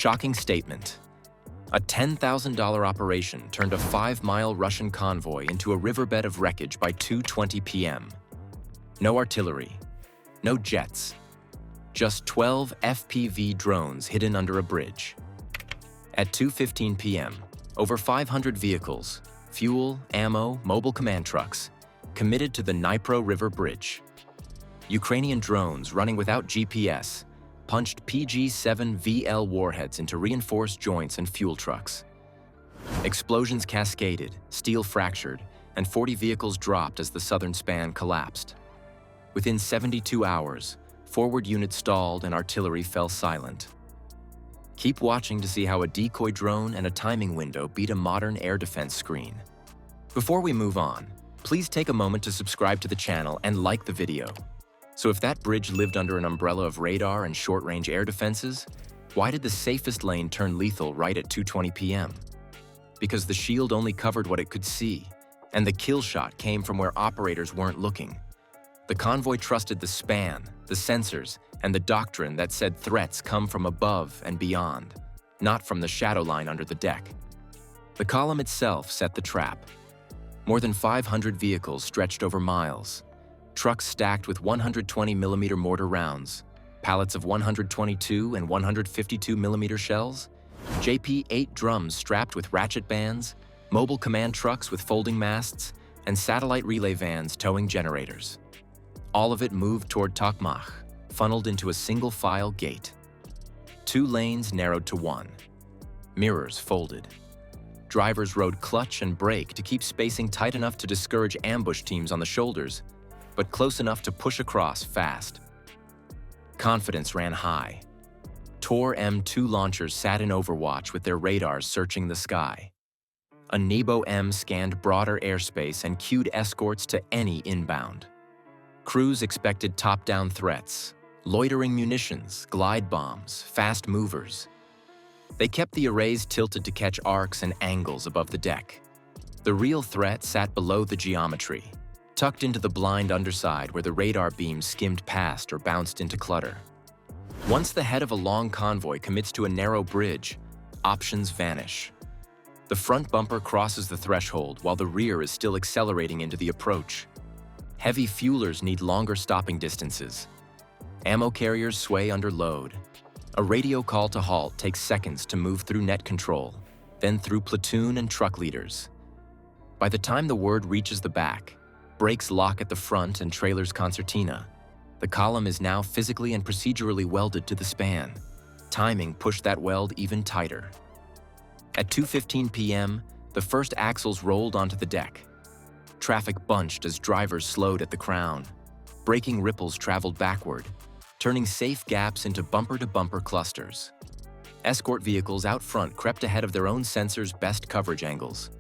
Shocking statement. A $10,000 operation turned a 5-mile Russian convoy into a riverbed of wreckage by 2:20 p.m. No artillery, no jets, just 12 FPV drones hidden under a bridge. At 2:15 p.m., over 500 vehicles, fuel, ammo, mobile command trucks, committed to the Dnipro River Bridge. Ukrainian drones running without GPS punched PG-7VL warheads into reinforced joints and fuel trucks. Explosions cascaded, steel fractured, and 40 vehicles dropped as the southern span collapsed. Within 72 hours, forward units stalled and artillery fell silent. Keep watching to see how a decoy drone and a timing window beat a modern air defense screen. Before we move on, please take a moment to subscribe to the channel and like the video. So if that bridge lived under an umbrella of radar and short-range air defenses, why did the safest lane turn lethal right at 2:20 p.m.? Because the shield only covered what it could see, and the kill shot came from where operators weren't looking. The convoy trusted the span, the sensors, and the doctrine that said threats come from above and beyond, not from the shadow line under the deck. The column itself set the trap. More than 500 vehicles stretched over miles, trucks stacked with 120mm mortar rounds, pallets of 122 and 152mm shells, JP-8 drums strapped with ratchet bands, mobile command trucks with folding masts, and satellite relay vans towing generators. All of it moved toward Tokmach, funneled into a single-file gate. 2 lanes narrowed to 1. Mirrors folded. Drivers rode clutch and brake to keep spacing tight enough to discourage ambush teams on the shoulders, but close enough to push across fast. Confidence ran high. Tor M2 launchers sat in overwatch with their radars searching the sky. A Nebo M scanned broader airspace and cued escorts to any inbound. Crews expected top-down threats, loitering munitions, glide bombs, fast movers. They kept the arrays tilted to catch arcs and angles above the deck. The real threat sat below the geometry, tucked into the blind underside where the radar beams skimmed past or bounced into clutter. Once the head of a long convoy commits to a narrow bridge, options vanish. The front bumper crosses the threshold while the rear is still accelerating into the approach. Heavy fuelers need longer stopping distances. Ammo carriers sway under load. A radio call to halt takes seconds to move through net control, then through platoon and truck leaders. By the time the word reaches the back, brakes lock at the front and trailer's concertina. The column is now physically and procedurally welded to the span. Timing pushed that weld even tighter. At 2:15 p.m., the first axles rolled onto the deck. Traffic bunched as drivers slowed at the crown. Braking ripples traveled backward, turning safe gaps into bumper-to-bumper clusters. Escort vehicles out front crept ahead of their own sensors' best coverage angles,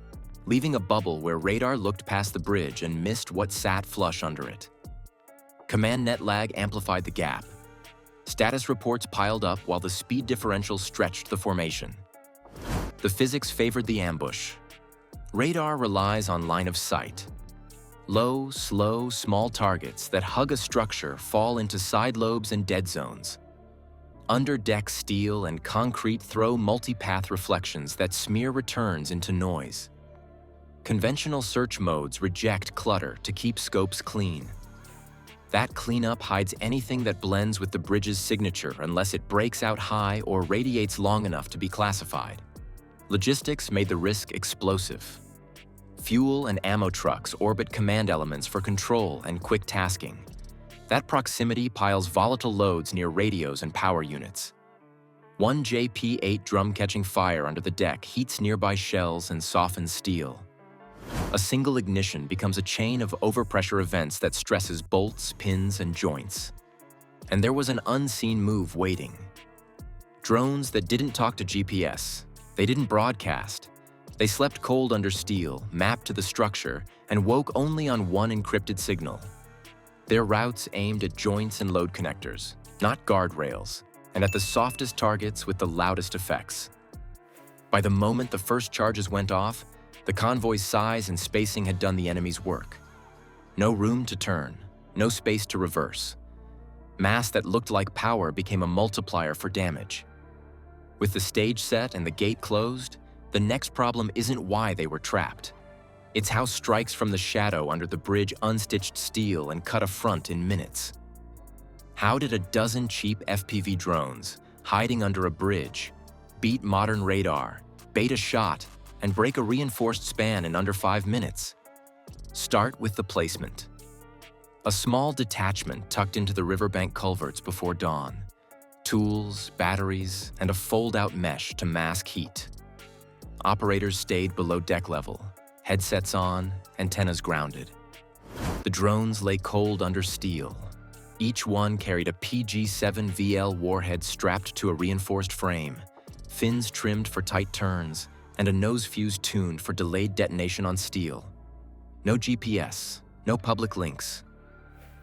leaving a bubble where radar looked past the bridge and missed what sat flush under it. Command net lag amplified the gap. Status reports piled up while the speed differential stretched the formation. The physics favored the ambush. Radar relies on line of sight. Low, slow, small targets that hug a structure fall into side lobes and dead zones. Underdeck steel and concrete throw multipath reflections that smear returns into noise. Conventional search modes reject clutter to keep scopes clean. That cleanup hides anything that blends with the bridge's signature unless it breaks out high or radiates long enough to be classified. Logistics made the risk explosive. Fuel and ammo trucks orbit command elements for control and quick tasking. That proximity piles volatile loads near radios and power units. One JP-8 drum catching fire under the deck heats nearby shells and softens steel. A single ignition becomes a chain of overpressure events that stresses bolts, pins, and joints. And there was an unseen move waiting. Drones that didn't talk to GPS. They didn't broadcast. They slept cold under steel, mapped to the structure, and woke only on one encrypted signal. Their routes aimed at joints and load connectors, not guardrails, and at the softest targets with the loudest effects. By the moment the first charges went off, the convoy's size and spacing had done the enemy's work. No room to turn, no space to reverse. Mass that looked like power became a multiplier for damage. With the stage set and the gate closed, the next problem isn't why they were trapped. It's how strikes from the shadow under the bridge unstitched steel and cut a front in minutes. How did a dozen cheap FPV drones, hiding under a bridge, beat modern radar, bait a shot, and break a reinforced span in under 5 minutes? Start with the placement. A small detachment tucked into the riverbank culverts before dawn. Tools, batteries, and a fold-out mesh to mask heat. Operators stayed below deck level, headsets on, antennas grounded. The drones lay cold under steel. Each one carried a PG-7VL warhead strapped to a reinforced frame, fins trimmed for tight turns, and a nose fuse tuned for delayed detonation on steel. No GPS, no public links.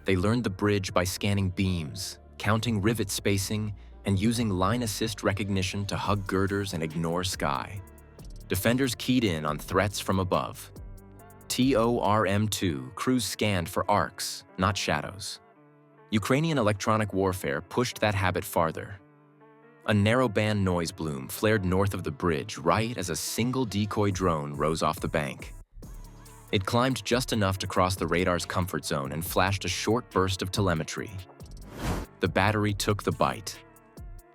They learned the bridge by scanning beams, counting rivet spacing, and using line assist recognition to hug girders and ignore sky. Defenders keyed in on threats from above. TORM-2 crews scanned for arcs, not shadows. Ukrainian electronic warfare pushed that habit farther. A narrowband noise bloom flared north of the bridge right as a single decoy drone rose off the bank. It climbed just enough to cross the radar's comfort zone and flashed a short burst of telemetry. The battery took the bite.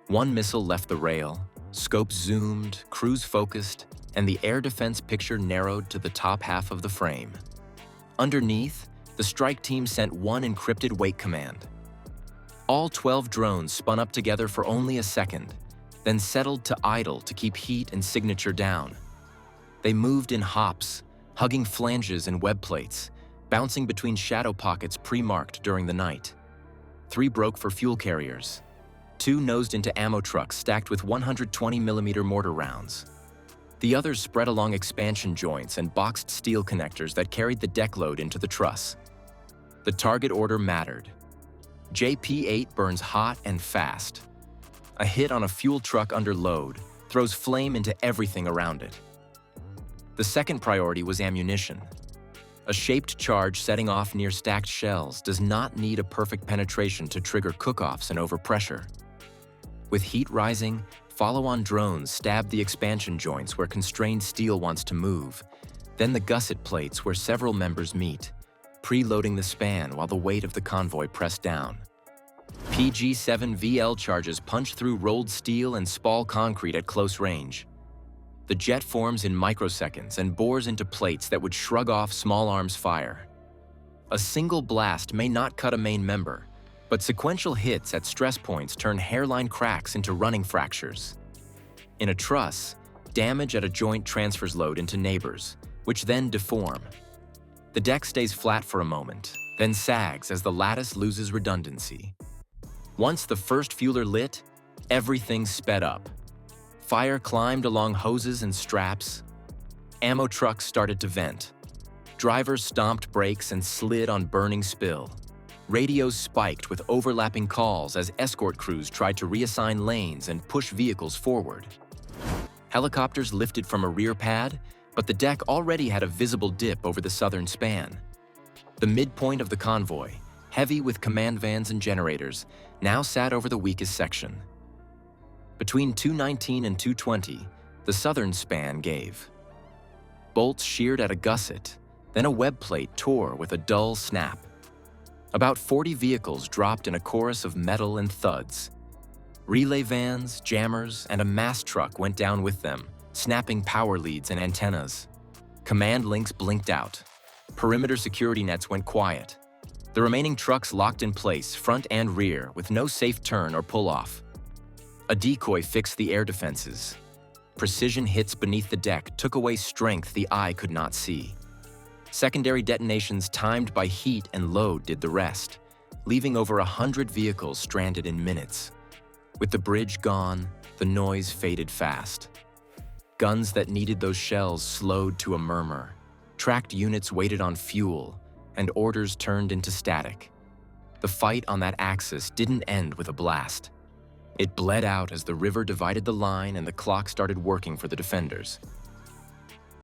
One missile left the rail, scope zoomed, cruise focused, and the air defense picture narrowed to the top half of the frame. Underneath, the strike team sent one encrypted wake command. All 12 drones spun up together for only a second, then settled to idle to keep heat and signature down. They moved in hops, hugging flanges and web plates, bouncing between shadow pockets pre-marked during the night. 3 broke for fuel carriers. 2 nosed into ammo trucks stacked with 120mm mortar rounds. The others spread along expansion joints and boxed steel connectors that carried the deck load into the truss. The target order mattered. JP-8 burns hot and fast. A hit on a fuel truck under load throws flame into everything around it. The second priority was ammunition. A shaped charge setting off near stacked shells does not need a perfect penetration to trigger cook-offs and overpressure. With heat rising, follow-on drones stab the expansion joints where constrained steel wants to move, then the gusset plates where several members meet, preloading the span while the weight of the convoy pressed down. PG-7VL charges punch through rolled steel and spall concrete at close range. The jet forms in microseconds and bores into plates that would shrug off small arms fire. A single blast may not cut a main member, but sequential hits at stress points turn hairline cracks into running fractures. In a truss, damage at a joint transfers load into neighbors, which then deform. The deck stays flat for a moment, then sags as the lattice loses redundancy. Once the first fueler lit, everything sped up. Fire climbed along hoses and straps. Ammo trucks started to vent. Drivers stomped brakes and slid on burning spill. Radios spiked with overlapping calls as escort crews tried to reassign lanes and push vehicles forward. Helicopters lifted from a rear pad, but the deck already had a visible dip over the southern span. The midpoint of the convoy, heavy with command vans and generators, now sat over the weakest section. Between 219 and 220, the southern span gave. Bolts sheared at a gusset, then a web plate tore with a dull snap. About 40 vehicles dropped in a chorus of metal and thuds. Relay vans, jammers, and a mast truck went down with them, snapping power leads and antennas. Command links blinked out. Perimeter security nets went quiet. The remaining trucks locked in place, front and rear, with no safe turn or pull-off. A decoy fixed the air defenses. Precision hits beneath the deck took away strength the eye could not see. Secondary detonations timed by heat and load did the rest, leaving over 100 vehicles stranded in minutes. With the bridge gone, the noise faded fast. Guns that needed those shells slowed to a murmur. Tracked units waited on fuel, and orders turned into static. The fight on that axis didn't end with a blast. It bled out as the river divided the line and the clock started working for the defenders.